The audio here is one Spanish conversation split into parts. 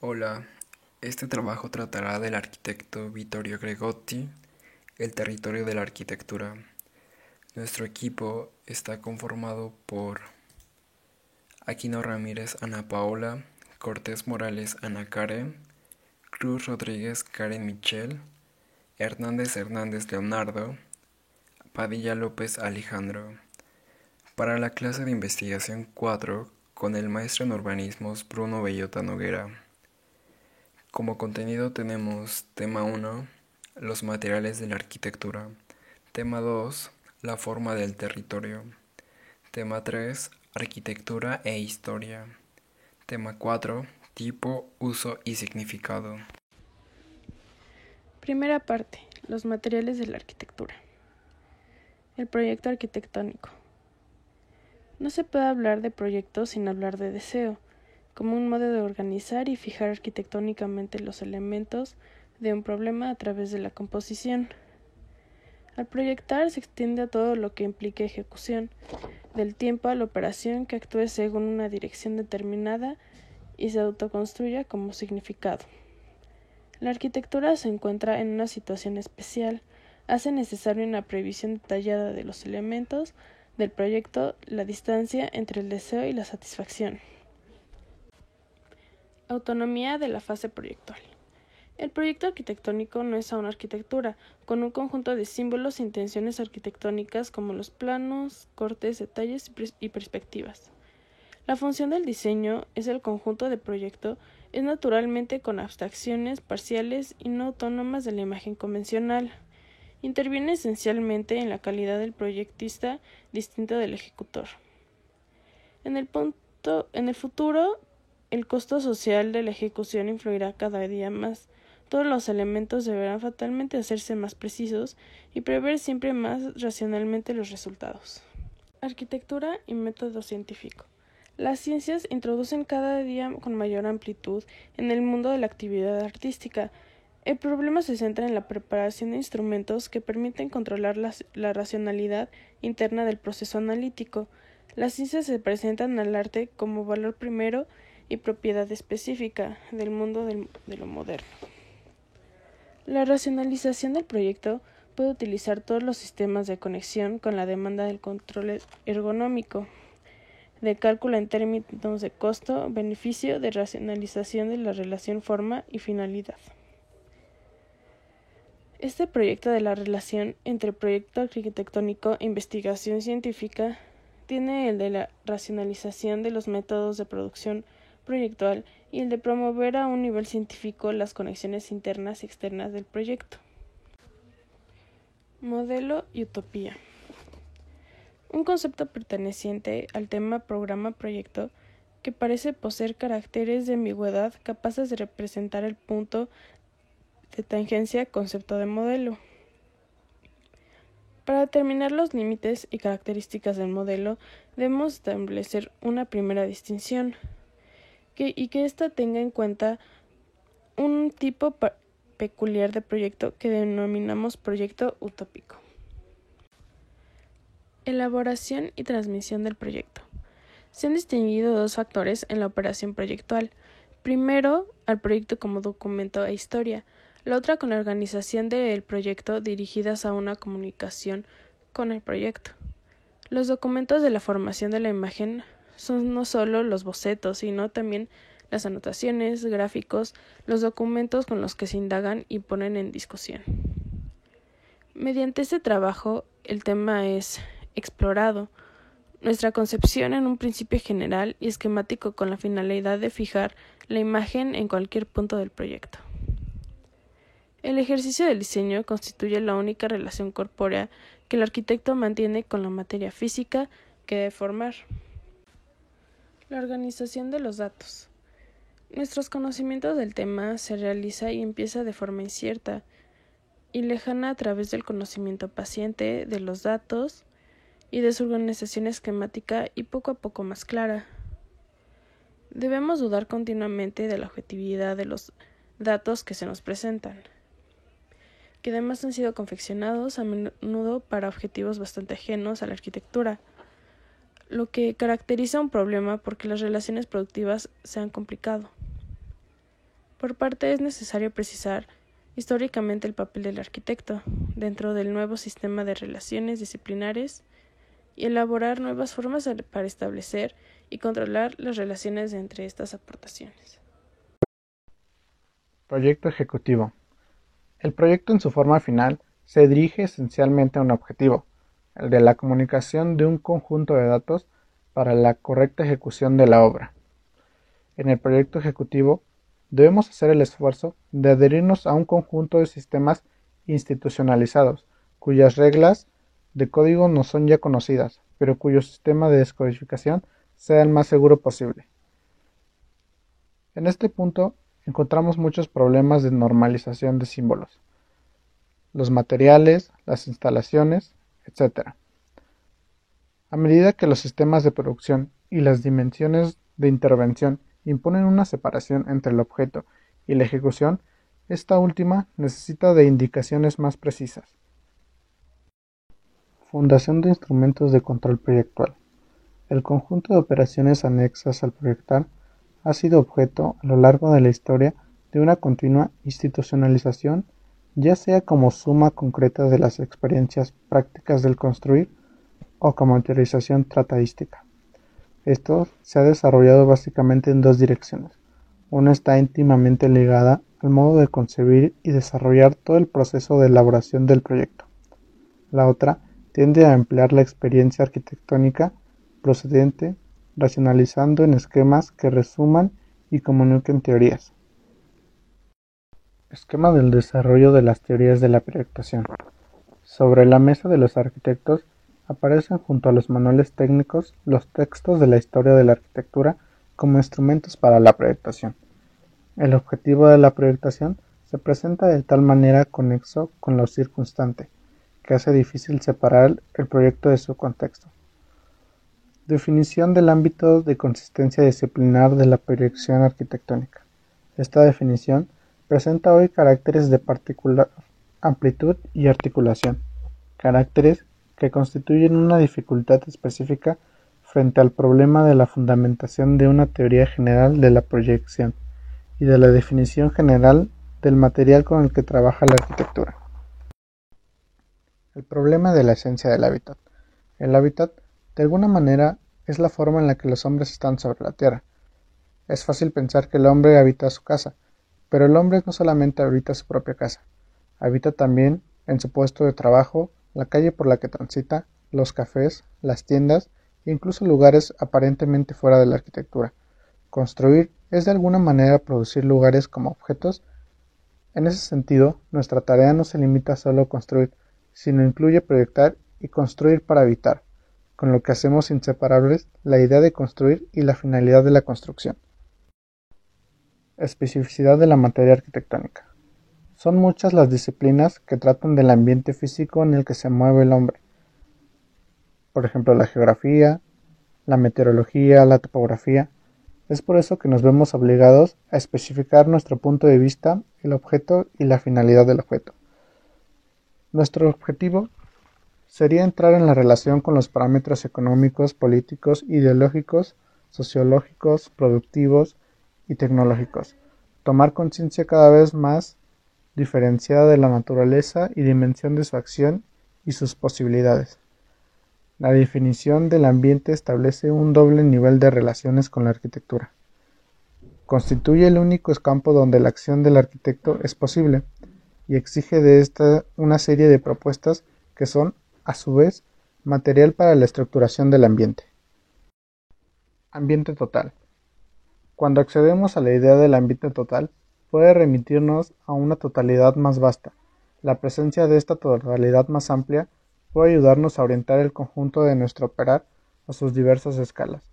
Hola, este trabajo tratará del arquitecto Vittorio Gregotti, el territorio de la arquitectura. Nuestro equipo está conformado por Aquino Ramírez Ana Paola, Cortés Morales Ana Karen, Cruz Rodríguez Karen Michelle, Hernández Leonardo, Padilla López Alejandro. Para la clase de investigación 4, con el maestro en urbanismos Bruno Bellota Noguera. Como contenido tenemos tema 1, los materiales de la arquitectura. Tema 2, la forma del territorio. Tema 3, arquitectura e historia. Tema 4, tipo, uso y significado. Primera parte, los materiales de la arquitectura. El proyecto arquitectónico. No se puede hablar de proyecto sin hablar de deseo, como un modo de organizar y fijar arquitectónicamente los elementos de un problema a través de la composición. Al proyectar se extiende a todo lo que implique ejecución, del tiempo a la operación que actúe según una dirección determinada y se autoconstruya como significado. La arquitectura se encuentra en una situación especial, hace necesaria una previsión detallada de los elementos del proyecto, la distancia entre el deseo y la satisfacción. Autonomía de la fase proyectual. El proyecto arquitectónico no es aún arquitectura, con un conjunto de símbolos e intenciones arquitectónicas como los planos, cortes, detalles y perspectivas. La función del diseño es el conjunto de proyecto, es naturalmente con abstracciones parciales y no autónomas de la imagen convencional. Interviene esencialmente en la calidad del proyectista distinta del ejecutor. En el futuro, el costo social de la ejecución influirá cada día más. Todos los elementos deberán fatalmente hacerse más precisos y prever siempre más racionalmente los resultados. Arquitectura y método científico. Las ciencias introducen cada día con mayor amplitud en el mundo de la actividad artística. El problema se centra en la preparación de instrumentos que permiten controlar la racionalidad interna del proceso analítico. Las ciencias se presentan al arte como valor primero y propiedad específica del mundo de lo moderno. La racionalización del proyecto puede utilizar todos los sistemas de conexión con la demanda del control ergonómico, de cálculo en términos de costo, beneficio, de racionalización de la relación forma y finalidad. Este proyecto de la relación entre proyecto arquitectónico e investigación científica tiene el de la racionalización de los métodos de producción proyectual y el de promover a un nivel científico las conexiones internas y externas del proyecto. Modelo y utopía. Un concepto perteneciente al tema programa-proyecto que parece poseer caracteres de ambigüedad capaces de representar el punto de tangencia concepto de modelo. Para determinar los límites y características del modelo, debemos establecer una primera distinción y que ésta tenga en cuenta un tipo peculiar de proyecto que denominamos proyecto utópico. Elaboración y transmisión del proyecto. Se han distinguido dos factores en la operación proyectual. Primero, al proyecto como documento e historia. La otra con la organización del proyecto dirigidas a una comunicación con el proyecto. Los documentos de la formación de la imagen son no solo los bocetos, sino también las anotaciones, gráficos, los documentos con los que se indagan y ponen en discusión. Mediante este trabajo, el tema es explorado. Nuestra concepción en un principio general y esquemático con la finalidad de fijar la imagen en cualquier punto del proyecto. El ejercicio del diseño constituye la única relación corpórea que el arquitecto mantiene con la materia física que debe formar. La organización de los datos. Nuestros conocimientos del tema se realiza y empieza de forma incierta y lejana a través del conocimiento paciente de los datos y de su organización esquemática y poco a poco más clara. Debemos dudar continuamente de la objetividad de los datos que se nos presentan, que además han sido confeccionados a menudo para objetivos bastante ajenos a la arquitectura, lo que caracteriza un problema porque las relaciones productivas se han complicado. Por parte es necesario precisar históricamente el papel del arquitecto dentro del nuevo sistema de relaciones disciplinares y elaborar nuevas formas para establecer y controlar las relaciones entre estas aportaciones. Proyecto ejecutivo. El proyecto en su forma final se dirige esencialmente a un objetivo, el de la comunicación de un conjunto de datos para la correcta ejecución de la obra. En el proyecto ejecutivo debemos hacer el esfuerzo de adherirnos a un conjunto de sistemas institucionalizados, cuyas reglas de código no son ya conocidas, pero cuyo sistema de descodificación sea el más seguro posible. En este punto encontramos muchos problemas de normalización de símbolos, los materiales, las instalaciones, etc. A medida que los sistemas de producción y las dimensiones de intervención imponen una separación entre el objeto y la ejecución, esta última necesita de indicaciones más precisas. Fundación de instrumentos de control proyectual. El conjunto de operaciones anexas al proyectar ha sido objeto a lo largo de la historia de una continua institucionalización, ya sea como suma concreta de las experiencias prácticas del construir o como teorización tratadística. Esto se ha desarrollado básicamente en dos direcciones. Una está íntimamente ligada al modo de concebir y desarrollar todo el proceso de elaboración del proyecto. La otra tiende a emplear la experiencia arquitectónica procedente, racionalizando en esquemas que resuman y comuniquen teorías. Esquema del desarrollo de las teorías de la proyectación. Sobre la mesa de los arquitectos aparecen junto a los manuales técnicos los textos de la historia de la arquitectura como instrumentos para la proyectación. El objetivo de la proyectación se presenta de tal manera conexo con lo circunstante, que hace difícil separar el proyecto de su contexto. Definición del ámbito de consistencia disciplinar de la proyección arquitectónica. Esta definición presenta hoy caracteres de particular amplitud y articulación, caracteres que constituyen una dificultad específica frente al problema de la fundamentación de una teoría general de la proyección y de la definición general del material con el que trabaja la arquitectura. El problema de la esencia del hábitat. El hábitat, de alguna manera, es la forma en la que los hombres están sobre la tierra. Es fácil pensar que el hombre habita su casa, pero el hombre no solamente habita su propia casa, habita también en su puesto de trabajo, la calle por la que transita, los cafés, las tiendas e incluso lugares aparentemente fuera de la arquitectura. Construir es de alguna manera producir lugares como objetos. En ese sentido, nuestra tarea no se limita solo a construir, sino incluye proyectar y construir para habitar, con lo que hacemos inseparables la idea de construir y la finalidad de la construcción. Especificidad de la materia arquitectónica. Son muchas las disciplinas que tratan del ambiente físico en el que se mueve el hombre. Por ejemplo, la geografía, la meteorología, la topografía. Es por eso que nos vemos obligados a especificar nuestro punto de vista, el objeto y la finalidad del objeto. Nuestro objetivo sería entrar en la relación con los parámetros económicos, políticos, ideológicos, sociológicos, productivos y tecnológicos. Tomar conciencia cada vez más diferenciada de la naturaleza y dimensión de su acción y sus posibilidades. La definición del ambiente establece un doble nivel de relaciones con la arquitectura. Constituye el único campo donde la acción del arquitecto es posible y exige de ésta una serie de propuestas que son, a su vez, material para la estructuración del ambiente. Ambiente total. Cuando accedemos a la idea del ambiente total, puede remitirnos a una totalidad más vasta. La presencia de esta totalidad más amplia puede ayudarnos a orientar el conjunto de nuestro operar a sus diversas escalas.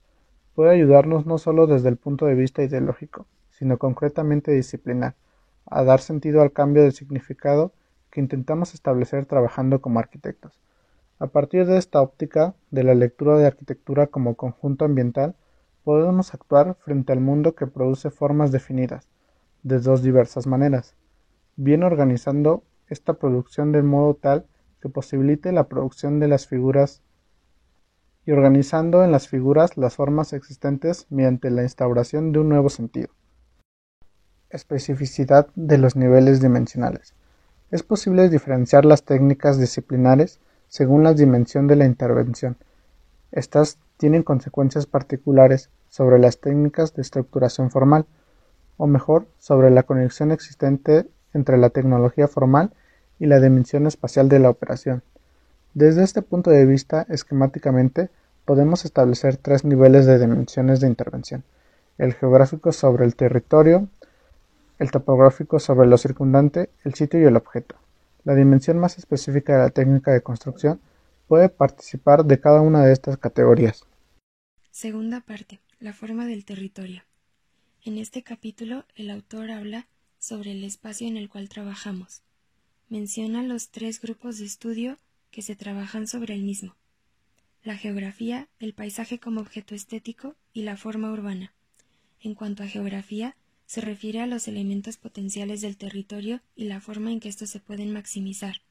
Puede ayudarnos no solo desde el punto de vista ideológico, sino concretamente disciplinar, a dar sentido al cambio de significado que intentamos establecer trabajando como arquitectos. A partir de esta óptica de la lectura de arquitectura como conjunto ambiental, podemos actuar frente al mundo que produce formas definidas, de dos diversas maneras, bien organizando esta producción de modo tal que posibilite la producción de las figuras y organizando en las figuras las formas existentes mediante la instauración de un nuevo sentido. especificidad de los niveles dimensionales. Es posible diferenciar las técnicas disciplinares según la dimensión de la intervención. Estas tienen consecuencias particulares sobre las técnicas de estructuración formal, o mejor, sobre la conexión existente entre la tecnología formal y la dimensión espacial de la operación. Desde este punto de vista, esquemáticamente, podemos establecer tres niveles de dimensiones de intervención: el geográfico sobre el territorio, el topográfico sobre lo circundante, el sitio y el objeto. La dimensión más específica de la técnica de construcción puede participar de cada una de estas categorías. Segunda parte, la forma del territorio. En este capítulo, el autor habla sobre el espacio en el cual trabajamos. Menciona los tres grupos de estudio que se trabajan sobre el mismo: la geografía, el paisaje como objeto estético y la forma urbana. En cuanto a geografía, se refiere a los elementos potenciales del territorio y la forma en que estos se pueden maximizar.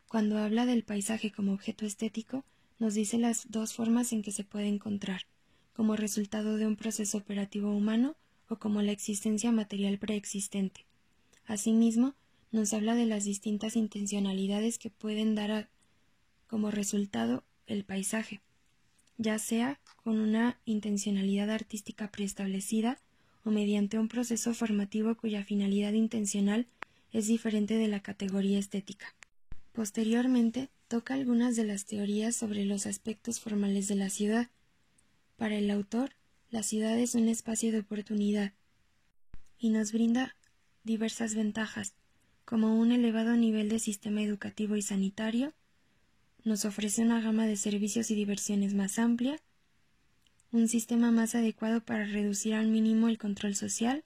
Cuando habla del paisaje como objeto estético, nos dice las dos formas en que se puede encontrar: como resultado de un proceso operativo humano o como la existencia material preexistente. Asimismo, nos habla de las distintas intencionalidades que pueden dar como resultado el paisaje, ya sea con una intencionalidad artística preestablecida o mediante un proceso formativo cuya finalidad intencional es diferente de la categoría estética. Posteriormente, toca algunas de las teorías sobre los aspectos formales de la ciudad. Para el autor, la ciudad es un espacio de oportunidad y nos brinda diversas ventajas, como un elevado nivel de sistema educativo y sanitario, nos ofrece una gama de servicios y diversiones más amplia, un sistema más adecuado para reducir al mínimo el control social,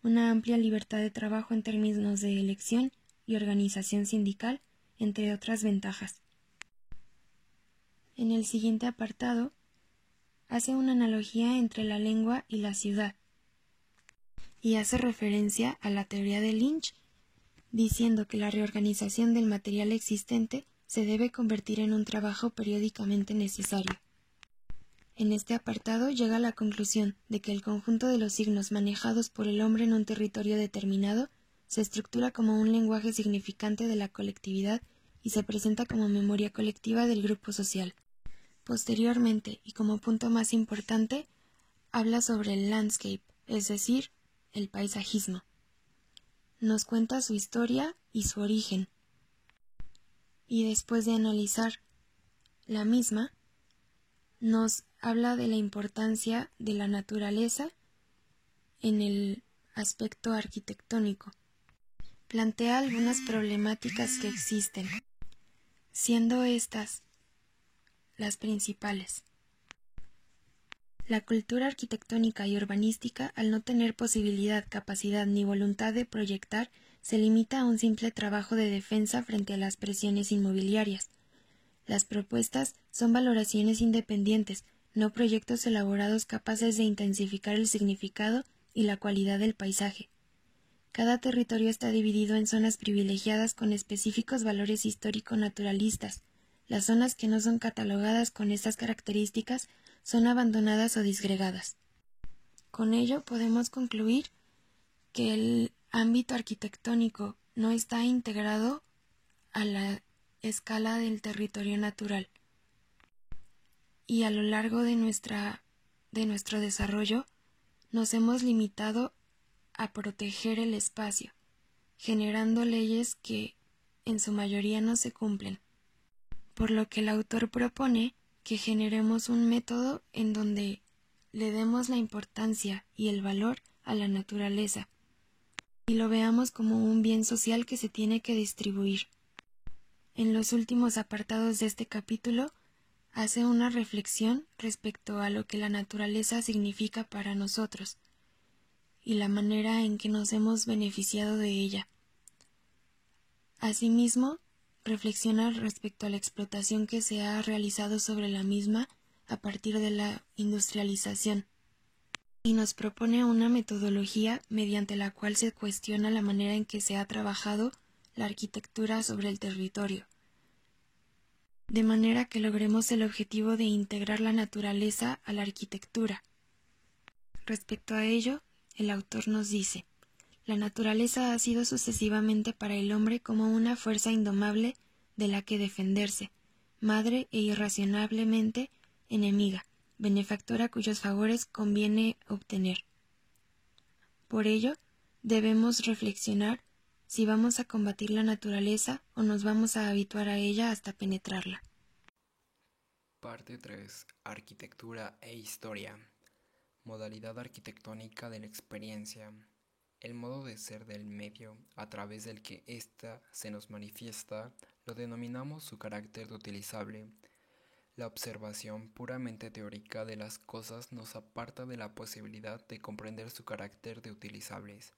una amplia libertad de trabajo en términos de elección y organización sindical, entre otras ventajas. En el siguiente apartado, hace una analogía entre la lengua y la ciudad, y hace referencia a la teoría de Lynch, diciendo que la reorganización del material existente se debe convertir en un trabajo periódicamente necesario. En este apartado llega a la conclusión de que el conjunto de los signos manejados por el hombre en un territorio determinado se estructura como un lenguaje significante de la colectividad y se presenta como memoria colectiva del grupo social. Posteriormente, y como punto más importante, habla sobre el landscape, es decir, el paisajismo. Nos cuenta su historia y su origen. Y después de analizar la misma, nos habla de la importancia de la naturaleza en el aspecto arquitectónico. Plantea algunas problemáticas que existen, siendo estas las principales. La cultura arquitectónica y urbanística, al no tener posibilidad, capacidad ni voluntad de proyectar, se limita a un simple trabajo de defensa frente a las presiones inmobiliarias. Las propuestas son valoraciones independientes, no proyectos elaborados capaces de intensificar el significado y la cualidad del paisaje. Cada territorio está dividido en zonas privilegiadas con específicos valores histórico-naturalistas. Las zonas que no son catalogadas con estas características son abandonadas o disgregadas. Con ello podemos concluir que el ámbito arquitectónico no está integrado a la escala del territorio natural, y a lo largo de nuestro desarrollo nos hemos limitado a proteger el espacio, generando leyes que en su mayoría no se cumplen, por lo que el autor propone que generemos un método en donde le demos la importancia y el valor a la naturaleza y lo veamos como un bien social que se tiene que distribuir. En los últimos apartados de este capítulo hace una reflexión respecto a lo que la naturaleza significa para nosotros y la manera en que nos hemos beneficiado de ella. Asimismo, reflexiona respecto a la explotación que se ha realizado sobre la misma a partir de la industrialización, y nos propone una metodología mediante la cual se cuestiona la manera en que se ha trabajado la arquitectura sobre el territorio, de manera que logremos el objetivo de integrar la naturaleza a la arquitectura. Respecto a ello, el autor nos dice: La naturaleza ha sido sucesivamente para el hombre como una fuerza indomable de la que defenderse, madre e irracionalmente enemiga, benefactora cuyos favores conviene obtener. Por ello, debemos reflexionar si vamos a combatir la naturaleza o nos vamos a habituar a ella hasta penetrarla. Parte 3. Arquitectura e historia. Modalidad arquitectónica de la experiencia. El modo de ser del medio a través del que ésta se nos manifiesta lo denominamos su carácter utilizable. La observación puramente teórica de las cosas nos aparta de la posibilidad de comprender su carácter de utilizables.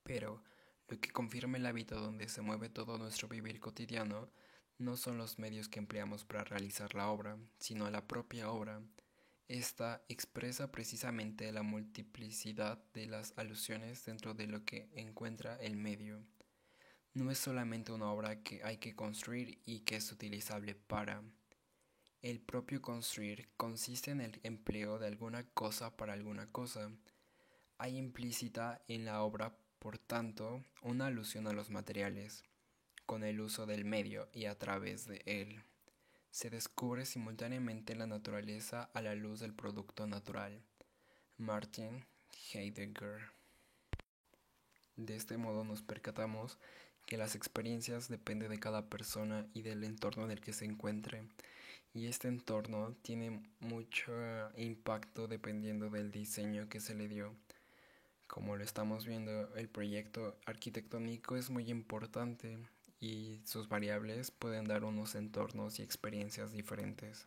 Pero lo que confirma el hábito donde se mueve todo nuestro vivir cotidiano no son los medios que empleamos para realizar la obra, sino la propia obra. Esta expresa precisamente la multiplicidad de las alusiones dentro de lo que encuentra el medio. No es solamente una obra que hay que construir y que es utilizable para. El propio construir consiste en el empleo de alguna cosa para alguna cosa. Hay implícita en la obra, por tanto, una alusión a los materiales, con el uso del medio y a través de él. Se descubre simultáneamente la naturaleza a la luz del producto natural. Martin Heidegger. De este modo nos percatamos que las experiencias dependen de cada persona y del entorno en el que se encuentre, y este entorno tiene mucho impacto dependiendo del diseño que se le dio. Como lo estamos viendo, el proyecto arquitectónico es muy importante y sus variables pueden dar unos entornos y experiencias diferentes.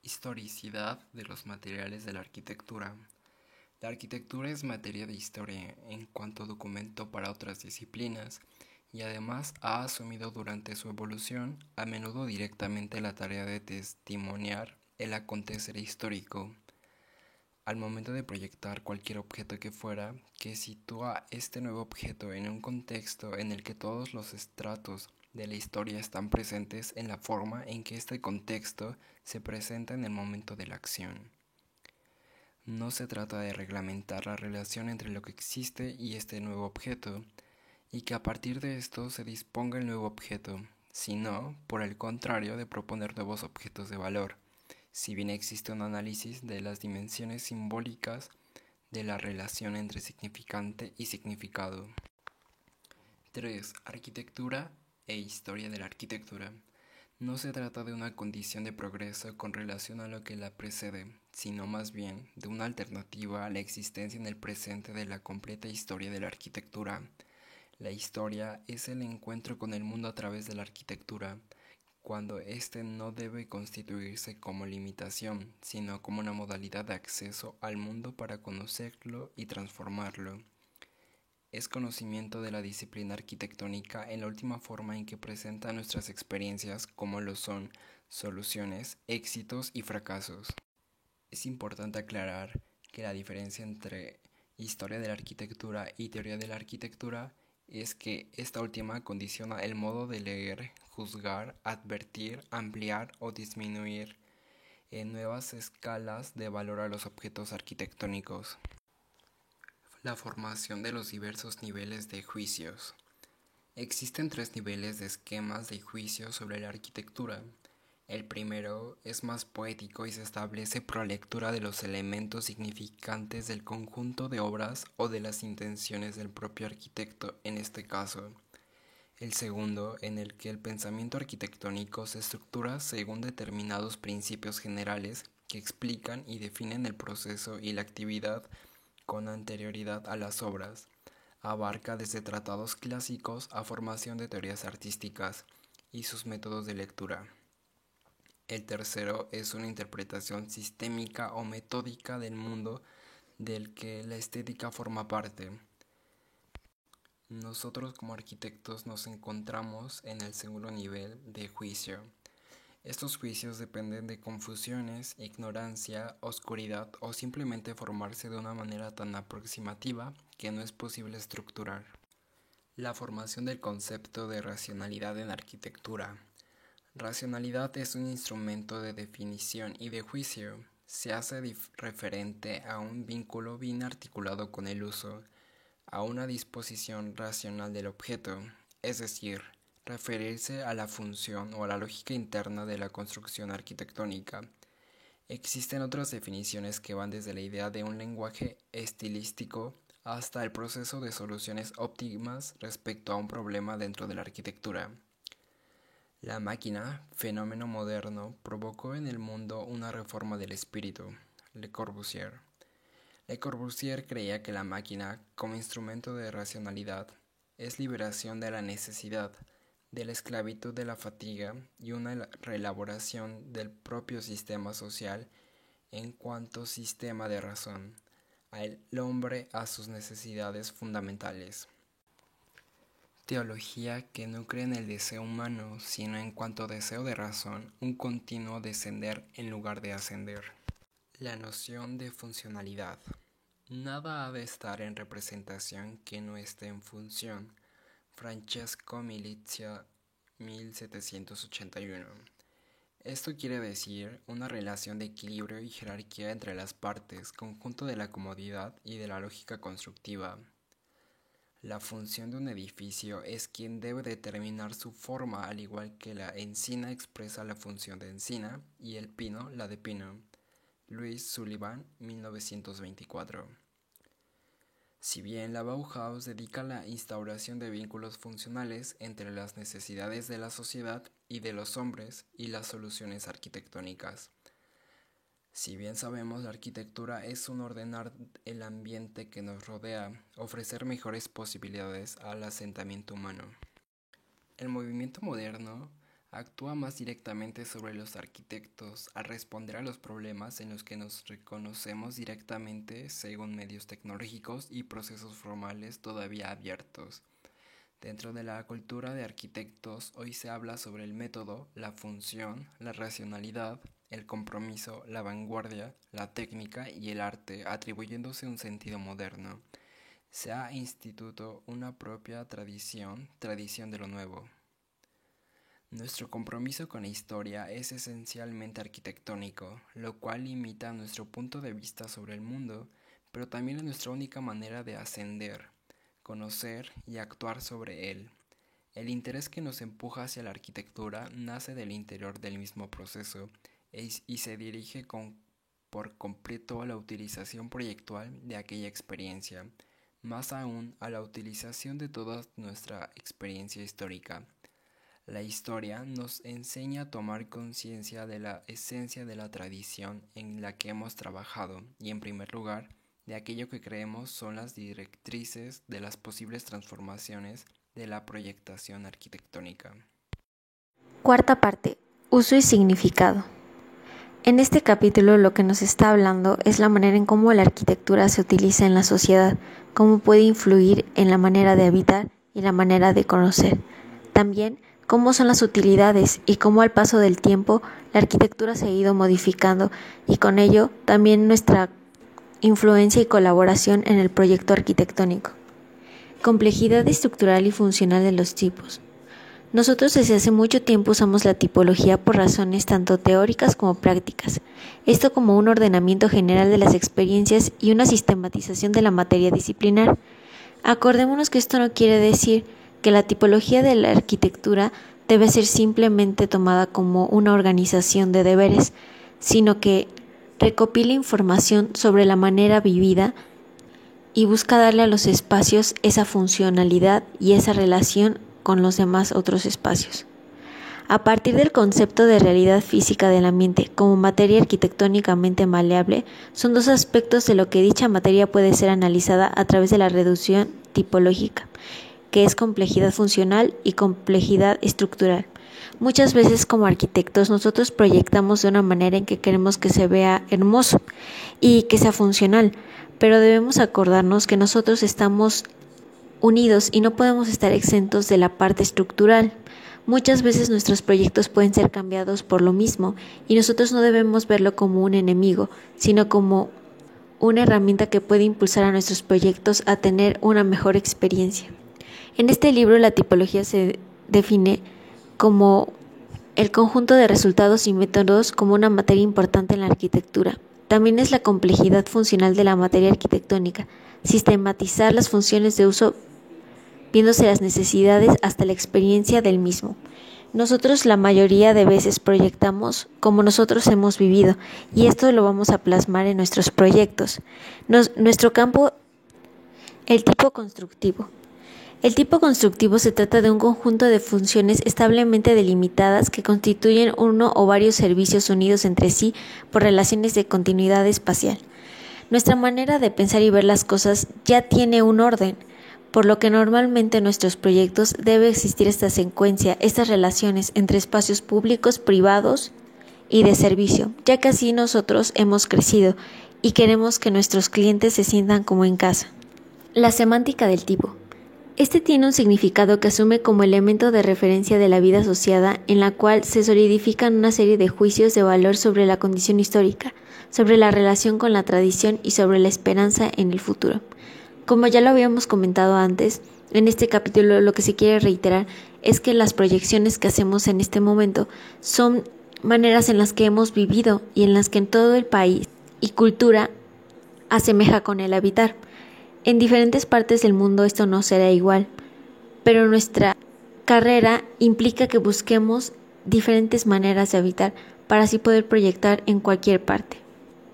Historicidad de los materiales de la arquitectura. La arquitectura es materia de historia en cuanto documento para otras disciplinas y además ha asumido durante su evolución a menudo directamente la tarea de testimoniar el acontecer histórico. Al momento de proyectar cualquier objeto que fuera, que sitúa este nuevo objeto en un contexto en el que todos los estratos de la historia están presentes en la forma en que este contexto se presenta en el momento de la acción. No se trata de reglamentar la relación entre lo que existe y este nuevo objeto, y que a partir de esto se disponga el nuevo objeto, sino, por el contrario, de proponer nuevos objetos de valor, si bien existe un análisis de las dimensiones simbólicas de la relación entre significante y significado. 3. Arquitectura e historia de la arquitectura. No se trata de una condición de progreso con relación a lo que la precede, sino más bien de una alternativa a la existencia en el presente de la completa historia de la arquitectura. La historia es el encuentro con el mundo a través de la arquitectura, cuando éste no debe constituirse como limitación, sino como una modalidad de acceso al mundo para conocerlo y transformarlo. Es conocimiento de la disciplina arquitectónica en la última forma en que presenta nuestras experiencias como lo son soluciones, éxitos y fracasos. Es importante aclarar que la diferencia entre historia de la arquitectura y teoría de la arquitectura es que esta última condiciona el modo de leer, juzgar, advertir, ampliar o disminuir en nuevas escalas de valor a los objetos arquitectónicos. La formación de los diversos niveles de juicios. Existen 3 niveles de esquemas de juicio sobre la arquitectura. El primero es más poético y se establece por la lectura de los elementos significantes del conjunto de obras o de las intenciones del propio arquitecto en este caso. El segundo, en el que el pensamiento arquitectónico se estructura según determinados principios generales que explican y definen el proceso y la actividad con anterioridad a las obras. Abarca desde tratados clásicos a formación de teorías artísticas y sus métodos de lectura. El tercero es una interpretación sistémica o metódica del mundo del que la estética forma parte. Nosotros como arquitectos nos encontramos en el segundo nivel de juicio. Estos juicios dependen de confusiones, ignorancia, oscuridad o simplemente formarse de una manera tan aproximativa que no es posible estructurar. La formación del concepto de racionalidad en arquitectura. Racionalidad es un instrumento de definición y de juicio. se hace referente a un vínculo bien articulado con el uso, a una disposición racional del objeto, es decir, referirse a la función o a la lógica interna de la construcción arquitectónica. Existen otras definiciones que van desde la idea de un lenguaje estilístico hasta el proceso de soluciones óptimas respecto a un problema dentro de la arquitectura. La máquina, fenómeno moderno, provocó en el mundo una reforma del espíritu. Le Corbusier. Le Corbusier creía que la máquina, como instrumento de racionalidad, es liberación de la necesidad, de la esclavitud de la fatiga y una reelaboración del propio sistema social en cuanto sistema de razón, al hombre a sus necesidades fundamentales. Teología que no cree en el deseo humano, sino en cuanto deseo de razón, un continuo descender en lugar de ascender. La noción de funcionalidad. Nada ha de estar en representación que no esté en función. Francesco Milizia, 1781. Esto quiere decir una relación de equilibrio y jerarquía entre las partes, conjunto de la comodidad y de la lógica constructiva. La función de un edificio es quien debe determinar su forma, al igual que la encina expresa la función de encina y el pino la de pino. Louis Sullivan, 1924. Si bien la Bauhaus dedica la instauración de vínculos funcionales entre las necesidades de la sociedad y de los hombres y las soluciones arquitectónicas. Si bien sabemos, la arquitectura es un ordenar el ambiente que nos rodea, ofrecer mejores posibilidades al asentamiento humano. El movimiento moderno actúa más directamente sobre los arquitectos al responder a los problemas en los que nos reconocemos directamente según medios tecnológicos y procesos formales todavía abiertos. Dentro de la cultura de arquitectos, hoy se habla sobre el método, la función, la racionalidad, el compromiso, la vanguardia, la técnica y el arte, atribuyéndose un sentido moderno. Se ha instituido una propia tradición de lo nuevo. Nuestro compromiso con la historia es esencialmente arquitectónico, lo cual limita nuestro punto de vista sobre el mundo, pero también es nuestra única manera de ascender, conocer y actuar sobre él. El interés que nos empuja hacia la arquitectura nace del interior del mismo proceso y se dirige por completo a la utilización proyectual de aquella experiencia, más aún a la utilización de toda nuestra experiencia histórica. La historia nos enseña a tomar conciencia de la esencia de la tradición en la que hemos trabajado y, en primer lugar, de aquello que creemos son las directrices de las posibles transformaciones de la proyectación arquitectónica. Cuarta parte. Uso y significado. En este capítulo lo que nos está hablando es la manera en cómo la arquitectura se utiliza en la sociedad, cómo puede influir en la manera de habitar y la manera de conocer. También cómo son las utilidades y cómo al paso del tiempo la arquitectura se ha ido modificando y con ello también nuestra influencia y colaboración en el proyecto arquitectónico. Complejidad estructural y funcional de los tipos. Nosotros desde hace mucho tiempo usamos la tipología por razones tanto teóricas como prácticas, esto como un ordenamiento general de las experiencias y una sistematización de la materia disciplinar. Acordémonos que esto no quiere decir que la tipología de la arquitectura debe ser simplemente tomada como una organización de deberes, sino que recopila información sobre la manera vivida y busca darle a los espacios esa funcionalidad y esa relación con los demás otros espacios. A partir del concepto de realidad física del ambiente como materia arquitectónicamente maleable, son dos aspectos de lo que dicha materia puede ser analizada a través de la reducción tipológica, que es complejidad funcional y complejidad estructural. Muchas veces como arquitectos nosotros proyectamos de una manera en que queremos que se vea hermoso y que sea funcional, pero debemos acordarnos que nosotros estamos unidos y no podemos estar exentos de la parte estructural. Muchas veces nuestros proyectos pueden ser cambiados por lo mismo y nosotros no debemos verlo como un enemigo, sino como una herramienta que puede impulsar a nuestros proyectos a tener una mejor experiencia. En este libro la tipología se define como el conjunto de resultados y métodos como una materia importante en la arquitectura. también es la complejidad funcional de la materia arquitectónica, sistematizar las funciones de uso viéndose las necesidades hasta la experiencia del mismo. Nosotros la mayoría de veces proyectamos como nosotros hemos vivido y esto lo vamos a plasmar en nuestros proyectos. Nuestro campo, el tipo constructivo. El tipo constructivo se trata de un conjunto de funciones establemente delimitadas que constituyen uno o varios servicios unidos entre sí por relaciones de continuidad espacial. Nuestra manera de pensar y ver las cosas ya tiene un orden, por lo que normalmente en nuestros proyectos debe existir esta secuencia, estas relaciones entre espacios públicos, privados y de servicio, ya que así nosotros hemos crecido y queremos que nuestros clientes se sientan como en casa. La semántica del tipo. Este tiene un significado que asume como elemento de referencia de la vida asociada en la cual se solidifican una serie de juicios de valor sobre la condición histórica, sobre la relación con la tradición y sobre la esperanza en el futuro. Como ya lo habíamos comentado antes, en este capítulo lo que se quiere reiterar es que las proyecciones que hacemos en este momento son maneras en las que hemos vivido y en las que en todo el país y cultura asemeja con el habitar. En diferentes partes del mundo esto no será igual, pero nuestra carrera implica que busquemos diferentes maneras de habitar para así poder proyectar en cualquier parte.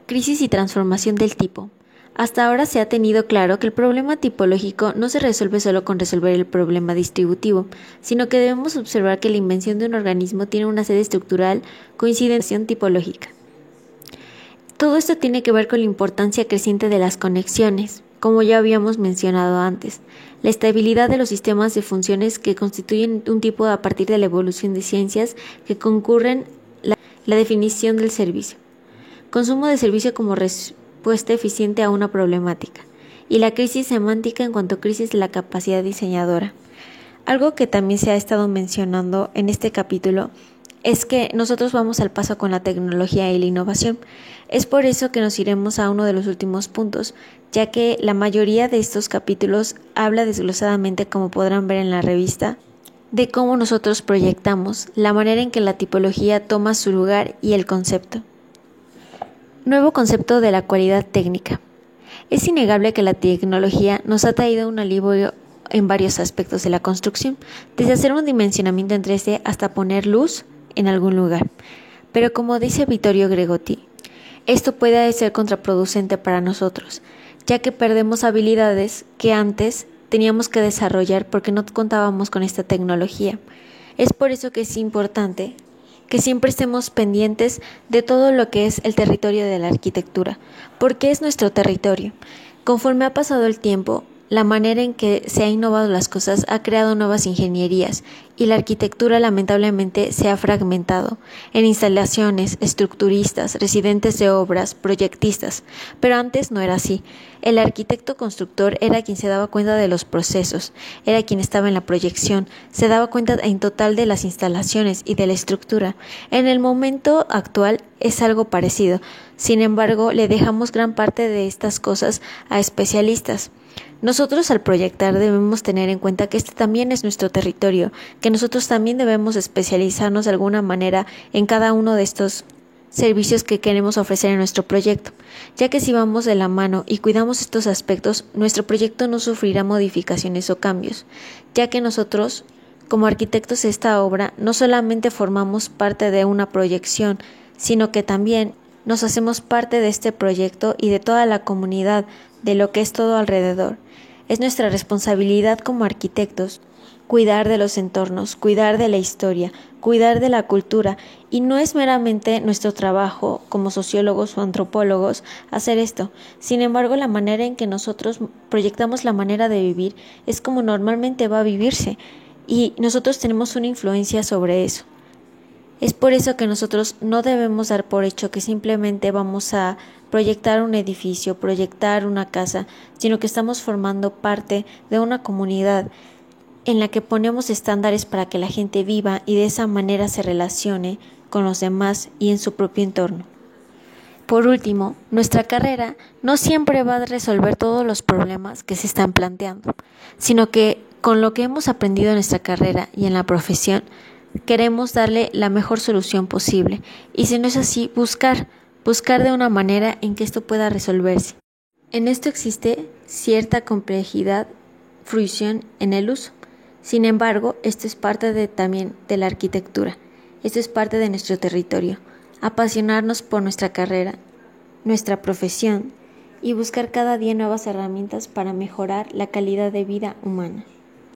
Crisis y transformación del tipo. Hasta ahora se ha tenido claro que el problema tipológico no se resuelve solo con resolver el problema distributivo, sino que debemos observar que la invención de un organismo tiene una sede estructural coincidencia tipológica. Todo esto tiene que ver con la importancia creciente de las conexiones, como ya habíamos mencionado antes, la estabilidad de los sistemas de funciones que constituyen un tipo a partir de la evolución de ciencias que concurren la definición del servicio, consumo de servicio como respuesta eficiente a una problemática, y la crisis semántica en cuanto a crisis de la capacidad diseñadora. Algo que también se ha estado mencionando en este capítulo es que nosotros vamos al paso con la tecnología y la innovación. Es por eso que nos iremos a uno de los últimos puntos, ya que la mayoría de estos capítulos habla desglosadamente, como podrán ver en la revista, de cómo nosotros proyectamos, la manera en que la tipología toma su lugar y el concepto. Nuevo concepto de la cualidad técnica. Es innegable que la tecnología nos ha traído un alivio en varios aspectos de la construcción, desde hacer un dimensionamiento en 3D hasta poner luz en algún lugar. Pero como dice Vittorio Gregotti, esto puede ser contraproducente para nosotros, ya que perdemos habilidades que antes teníamos que desarrollar porque no contábamos con esta tecnología. Es por eso que es importante que siempre estemos pendientes de todo lo que es el territorio de la arquitectura, porque es nuestro territorio. Conforme ha pasado el tiempo, la manera en que se ha innovado las cosas ha creado nuevas ingenierías y la arquitectura lamentablemente se ha fragmentado en instalaciones, estructuristas, residentes de obras, proyectistas, pero antes no era así. El arquitecto constructor era quien se daba cuenta de los procesos, era quien estaba en la proyección, se daba cuenta en total de las instalaciones y de la estructura. En el momento actual es algo parecido, sin embargo le dejamos gran parte de estas cosas a especialistas. Nosotros al proyectar debemos tener en cuenta que este también es nuestro territorio, que nosotros también debemos especializarnos de alguna manera en cada uno de estos servicios que queremos ofrecer en nuestro proyecto, ya que si vamos de la mano y cuidamos estos aspectos, nuestro proyecto no sufrirá modificaciones o cambios, ya que nosotros, como arquitectos de esta obra, no solamente formamos parte de una proyección, sino que también nos hacemos parte de este proyecto y de toda la comunidad, de lo que es todo alrededor. Es nuestra responsabilidad como arquitectos cuidar de los entornos, cuidar de la historia, cuidar de la cultura, y no es meramente nuestro trabajo como sociólogos o antropólogos hacer esto. Sin embargo, la manera en que nosotros proyectamos la manera de vivir es como normalmente va a vivirse, y nosotros tenemos una influencia sobre eso. Es por eso que nosotros no debemos dar por hecho que simplemente vamos a proyectar un edificio, proyectar una casa, sino que estamos formando parte de una comunidad en la que ponemos estándares para que la gente viva y de esa manera se relacione con los demás y en su propio entorno. Por último, nuestra carrera no siempre va a resolver todos los problemas que se están planteando, sino que con lo que hemos aprendido en nuestra carrera y en la profesión, queremos darle la mejor solución posible, y si no es así, buscar buscar de una manera en que esto pueda resolverse. En esto existe cierta complejidad, fruición en el uso. Sin embargo, esto es parte también de la arquitectura. Esto es parte de nuestro territorio. Apasionarnos por nuestra carrera, nuestra profesión y buscar cada día nuevas herramientas para mejorar la calidad de vida humana.